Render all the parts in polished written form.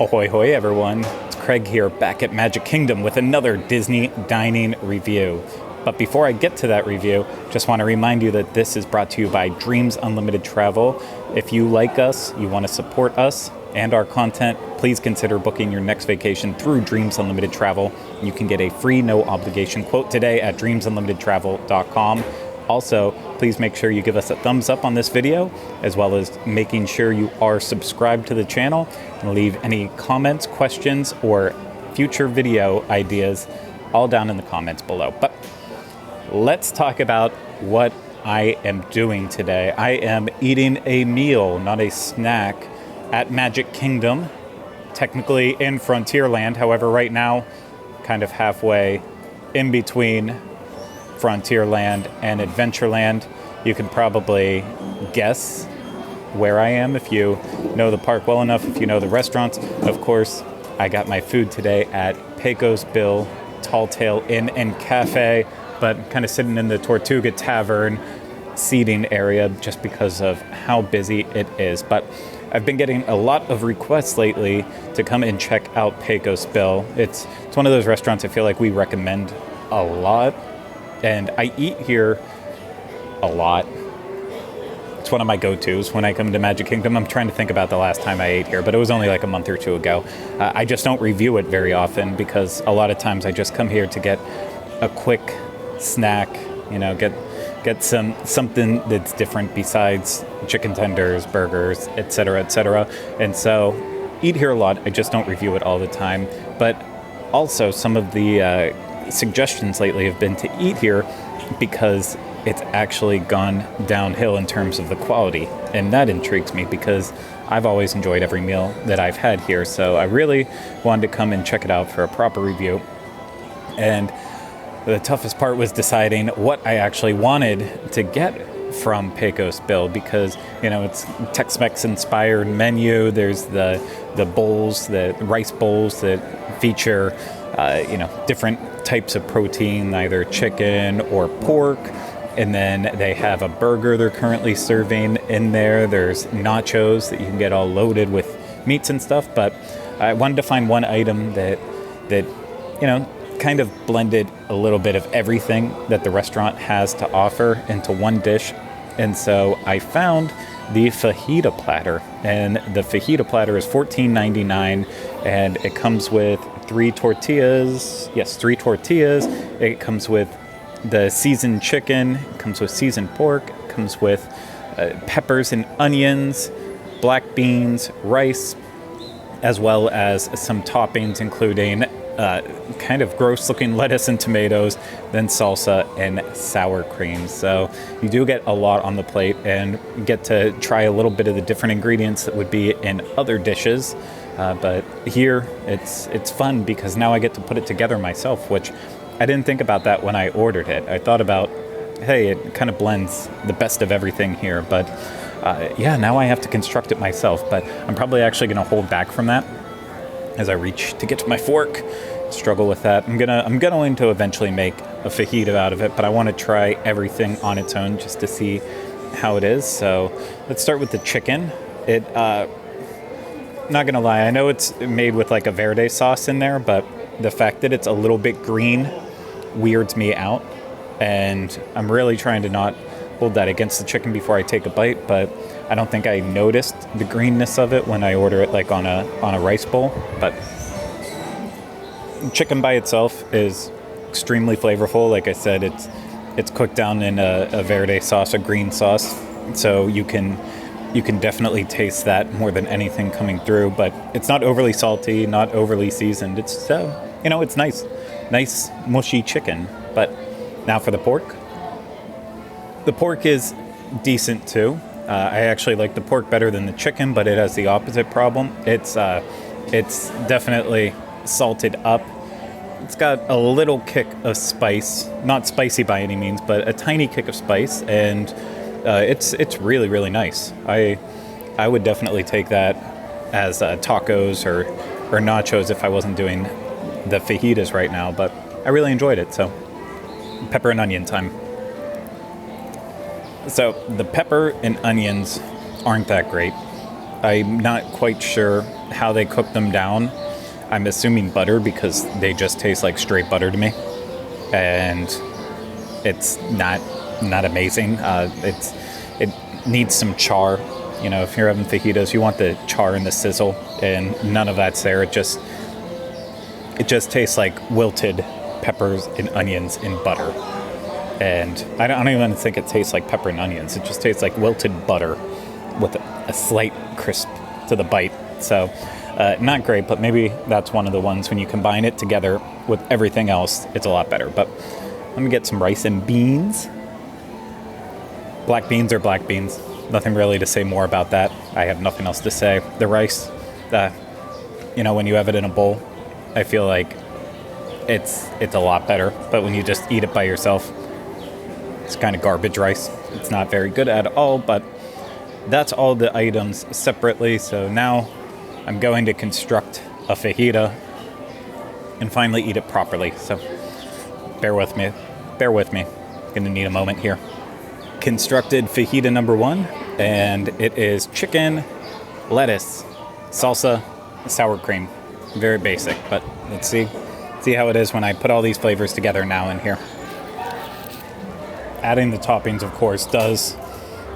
Ahoy hoy everyone, it's Craig here back at Magic Kingdom with another Disney dining review. But before I get to that review, just want to remind you that this is brought to you by Dreams Unlimited Travel. If you like us, you want to support us and our content, please consider booking your next vacation through Dreams Unlimited Travel. You can get a free no obligation quote today at dreamsunlimitedtravel.com. Also, please make sure you give us a thumbs up on this video, as well as making sure you are subscribed to the channel and leave any comments, questions, or future video ideas all down in the comments below. But let's talk about what I am doing today. I am eating a meal, not a snack, at Magic Kingdom, technically in Frontierland. However, right now, kind of halfway in between Frontierland and Adventureland. You can probably guess where I am if you know the park well enough, if you know the restaurants. Of course, I got my food today at Pecos Bill Tall Tale Inn and Cafe, but kind of sitting in the Tortuga Tavern seating area just because of how busy it is. But I've been getting a lot of requests lately to come and check out Pecos Bill. It's one of those restaurants I feel like we recommend a lot. And I eat here a lot. It's one of my go-tos when I come to Magic Kingdom. I'm trying to think about the last time I ate here, but it was only like a month or two ago. I just don't review it very often because a lot of times I just come here to get a quick snack, get something that's different besides chicken tenders, burgers, etc., etc. And so eat here a lot. I just don't review it all the time. But also some of the suggestions lately have been to eat here because it's actually gone downhill in terms of the quality, and that intrigues me because I've always enjoyed every meal that I've had here. So I really wanted to come and check it out for a proper review. And the toughest part was deciding what I actually wanted to get from Pecos Bill because it's Tex-Mex inspired menu. There's the bowls, the rice bowls that feature different types of protein, either chicken or pork. And then they have a burger they're currently serving in there. There's nachos that you can get all loaded with meats and stuff. But I wanted to find one item that kind of blended a little bit of everything that the restaurant has to offer into one dish. And so I found the fajita platter. And the fajita platter is $14.99, and it comes with three tortillas. Yes, 3 tortillas. It comes with the seasoned chicken. It comes with seasoned pork. It comes with peppers and onions, black beans, rice, as well as some toppings, including kind of gross-looking lettuce and tomatoes, then salsa and sour cream. So you do get a lot on the plate and get to try a little bit of the different ingredients that would be in other dishes. But here, it's fun because now I get to put it together myself, which I didn't think about that when I ordered it. I thought about, hey, it kind of blends the best of everything here. But now I have to construct it myself. But I'm probably actually going to hold back from that as I reach to get to my fork. Struggle with that. I'm going to eventually make a fajita out of it, but I want to try everything on its own just to see how it is. So let's start with the chicken. Not gonna lie, I know it's made with like a verde sauce in there, but the fact that it's a little bit green weirds me out, and I'm really trying to not hold that against the chicken before I take a bite. But I don't think I noticed the greenness of it when I order it like on a rice bowl. But chicken by itself is extremely flavorful. Like I said, it's cooked down in a verde sauce, a green sauce, so you can definitely taste that more than anything coming through. But it's not overly salty, not overly seasoned. It's it's nice mushy chicken. But now for the pork. The pork is decent too. I actually like the pork better than the chicken, but it has the opposite problem. It's definitely salted up. It's got a little kick of spice, not spicy by any means, but a tiny kick of spice, and it's really, really nice. I would definitely take that as tacos or nachos if I wasn't doing the fajitas right now, but I really enjoyed it. So pepper and onion time. So the pepper and onions aren't that great. I'm not quite sure how they cook them down. I'm assuming butter because they just taste like straight butter to me. And it's not amazing. It needs some char. If you're having fajitas, you want the char and the sizzle, and none of that's there. It just tastes like wilted peppers and onions in butter. And I don't even think it tastes like pepper and onions. It just tastes like wilted butter with a slight crisp to the bite. So not great, but maybe that's one of the ones when you combine it together with everything else, it's a lot better. But let me get some rice and beans. Black beans are black beans. Nothing really to say more about that. I have nothing else to say. The rice, when you have it in a bowl, I feel like it's a lot better. But when you just eat it by yourself, it's kind of garbage rice. It's not very good at all, but that's all the items separately. So now I'm going to construct a fajita and finally eat it properly. So bear with me. Gonna need a moment here. Constructed fajita number 1, and it is chicken, lettuce, salsa, sour cream. Very basic, but let's see how it is when I put all these flavors together now in here. Adding the toppings, of course, does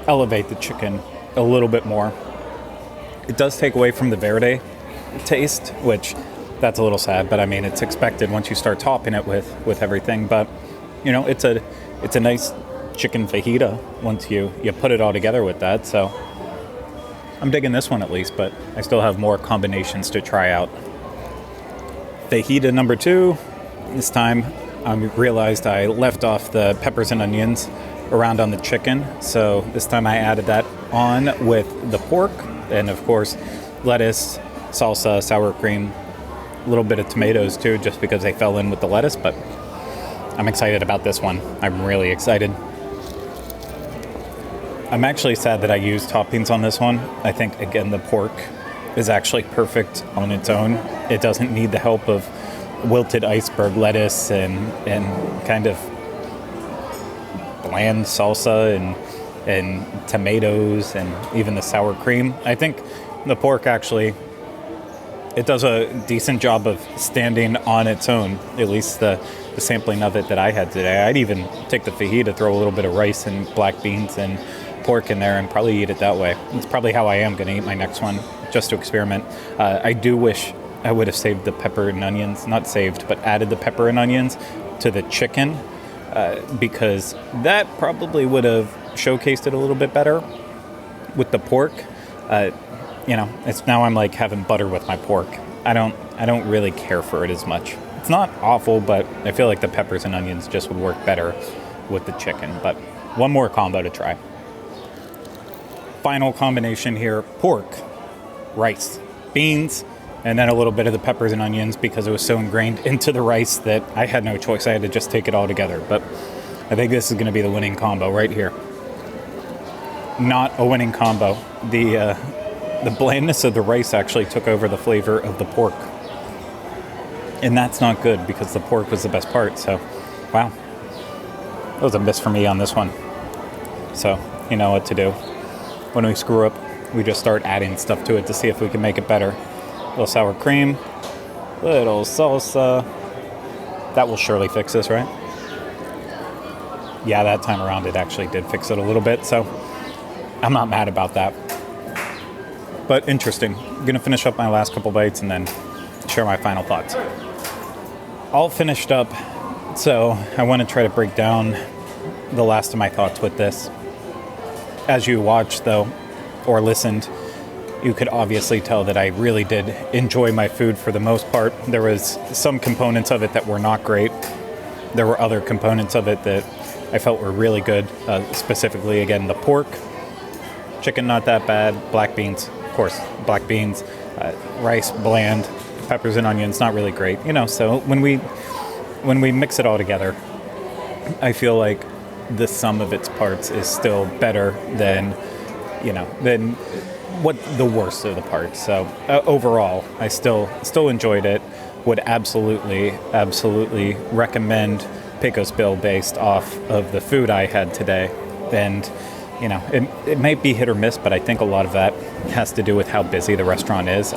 elevate the chicken a little bit more. It does take away from the verde taste, which that's a little sad, but I mean, it's expected once you start topping it with everything. But, it's a nice chicken fajita once you put it all together with that. So I'm digging this one at least, but I still have more combinations to try out. Fajita number 2, this time I realized I left off the peppers and onions around on the chicken. So this time I added that on with the pork and, of course, lettuce, salsa, sour cream, a little bit of tomatoes too, just because they fell in with the lettuce. But I'm excited about this one. I'm really excited. I'm actually sad that I used toppings on this one. I think, again, the pork is actually perfect on its own. It doesn't need the help of wilted iceberg lettuce and kind of bland salsa and tomatoes and even the sour cream. I think the pork actually, it does a decent job of standing on its own, at least the sampling of it that I had today. I'd even take the fajita, throw a little bit of rice and black beans and pork in there and probably eat it that way. It's probably how I am going to eat my next one, just to experiment. I do wish I would have saved the pepper and onions, not saved, but added the pepper and onions to the chicken, because that probably would have showcased it a little bit better. With the pork, it's now I'm like having butter with my pork. I don't really care for it as much. It's not awful, but I feel like the peppers and onions just would work better with the chicken. But one more combo to try. Final combination here: pork, rice, beans, and then a little bit of the peppers and onions because it was so ingrained into the rice that I had no choice. I had to just take it all together. But I think this is going to be the winning combo right here. Not a winning combo. The blandness of the rice actually took over the flavor of the pork. And that's not good because the pork was the best part. So, wow. That was a miss for me on this one. So, you know what to do. When we screw up, we just start adding stuff to it to see if we can make it better. A little sour cream, little salsa. That will surely fix this, right? Yeah, that time around it actually did fix it a little bit, so I'm not mad about that. But interesting. I'm gonna finish up my last couple bites and then share my final thoughts. All finished up, so I want to try to break down the last of my thoughts with this. As you watched, though, or listened, you could obviously tell that I really did enjoy my food for the most part. There was some components of it that were not great. There were other components of it that I felt were really good. Specifically, again, the pork. Chicken, not that bad. Black beans, of course, black beans. Rice, bland. Peppers and onions, not really great. So when we mix it all together, I feel like the sum of its parts is still better than what the worst of the parts. So overall, I still enjoyed it. Would absolutely recommend Pecos Bill based off of the food I had today. And it might be hit or miss, but I think a lot of that has to do with how busy the restaurant is.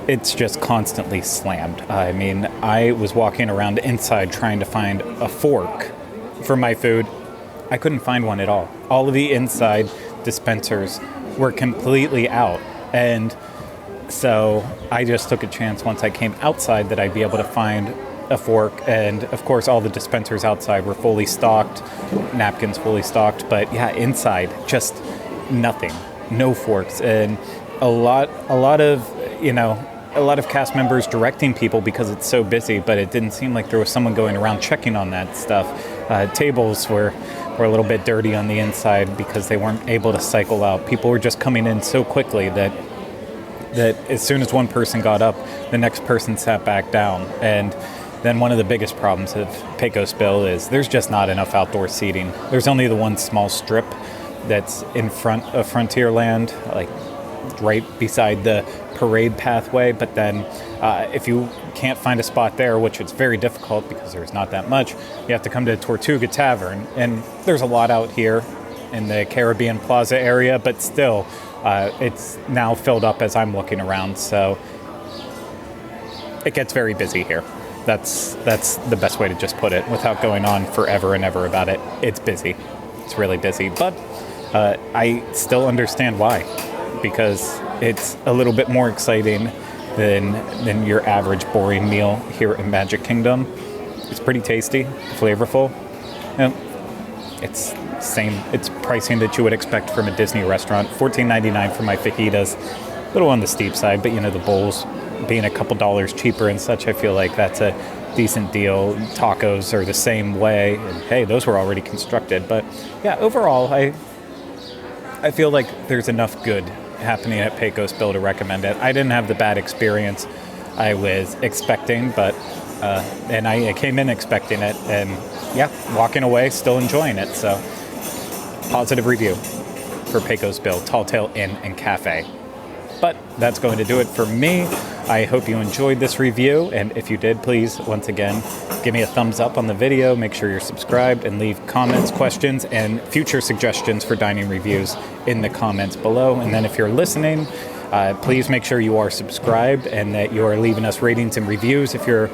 It's just constantly slammed. I mean, I was walking around inside trying to find a fork for my food. I couldn't find one at all. All of the inside dispensers were completely out. And so I just took a chance once I came outside that I'd be able to find a fork. And of course, all the dispensers outside were fully stocked, napkins fully stocked. But yeah, inside, just nothing, no forks. And a lot of cast members directing people because it's so busy, but it didn't seem like there was someone going around checking on that stuff. Tables were a little bit dirty on the inside because they weren't able to cycle out. People were just coming in so quickly that as soon as one person got up, the next person sat back down. And then one of the biggest problems of Pecos Bill is there's just not enough outdoor seating. There's only the one small strip that's in front of Frontierland, like right beside the parade pathway. But then if you can't find a spot there, which is very difficult because there's not that much, you have to come to Tortuga Tavern. And there's a lot out here in the Caribbean Plaza area, but still it's now filled up as I'm looking around. So it gets very busy here. That's the best way to just put it without going on forever and ever about it. It's busy. It's really busy. But I still understand why, because it's a little bit more exciting than your average boring meal here in Magic Kingdom. It's pretty tasty, flavorful. It's pricing that you would expect from a Disney restaurant. $14.99 for my fajitas. A little on the steep side, but the bowls being a couple dollars cheaper and such, I feel like that's a decent deal. Tacos are the same way. And hey, those were already constructed. But yeah, overall, I feel like there's enough good happening at Pecos Bill to recommend it. I didn't have the bad experience I was expecting, but and I came in expecting it, and yeah, walking away still enjoying it. So positive review for Pecos Bill, Tall Tale Inn and Cafe. But that's going to do it for me. I hope you enjoyed this review, and if you did, please, once again, give me a thumbs up on the video, make sure you're subscribed, and leave comments, questions, and future suggestions for dining reviews in the comments below. And then if you're listening, please make sure you are subscribed and that you are leaving us ratings and reviews. If you're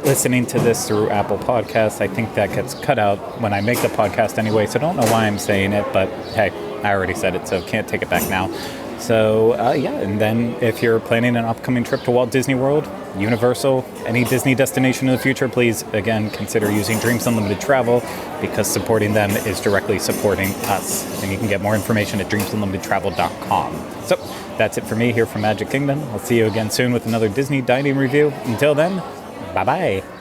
listening to this through Apple Podcasts, I think that gets cut out when I make the podcast anyway, so I don't know why I'm saying it, but hey, I already said it, so can't take it back now. So, and then if you're planning an upcoming trip to Walt Disney World, Universal, any Disney destination in the future, please, again, consider using Dreams Unlimited Travel, because supporting them is directly supporting us. And you can get more information at dreamsunlimitedtravel.com. So, that's it for me here from Magic Kingdom. I'll see you again soon with another Disney dining review. Until then, bye-bye.